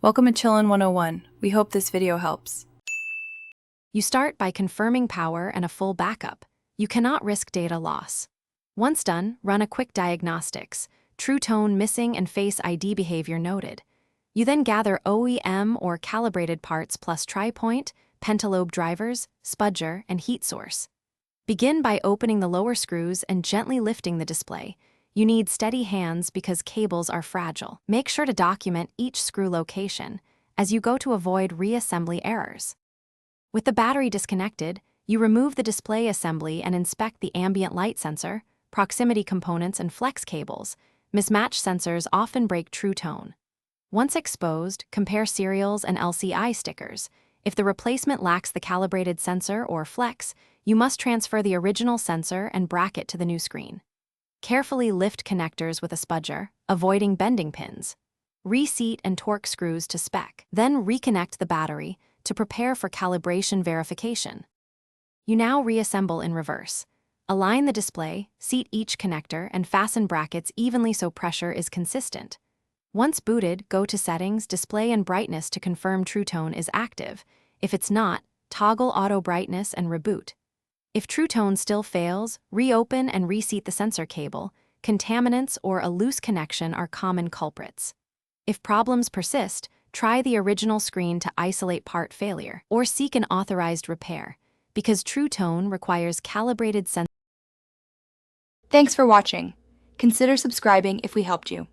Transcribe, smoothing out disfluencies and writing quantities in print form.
Welcome to Chillin' 101. We hope this video helps. You start by confirming power and a full backup. You cannot risk data loss. Once done, run a quick diagnostics. True tone missing and Face ID behavior noted. You then gather OEM or calibrated parts plus tri-point, pentalobe drivers, spudger, and heat source. Begin by opening the lower screws and gently lifting the display. You need steady hands because cables are fragile. Make sure to document each screw location as you go to avoid reassembly errors. With the battery disconnected, you remove the display assembly and inspect the ambient light sensor, proximity components, and flex cables. Mismatched sensors often break true tone. Once exposed, compare serials and LCI stickers. If the replacement lacks the calibrated sensor or flex, you must transfer the original sensor and bracket to the new screen. Carefully lift connectors with a spudger, avoiding bending pins. Reseat and torque screws to spec. Then reconnect the battery to prepare for calibration verification. You now reassemble in reverse. Align the display, seat each connector, and fasten brackets evenly so pressure is consistent. Once booted, go to Settings, Display and Brightness to confirm True Tone is active. If it's not, toggle Auto Brightness and reboot. If True Tone still fails, reopen and reseat the sensor cable. Contaminants or a loose connection are common culprits. If problems persist, try the original screen to isolate part failure, or seek an authorized repair, because True Tone requires calibrated sensors. Thanks for watching. Consider subscribing if we helped you.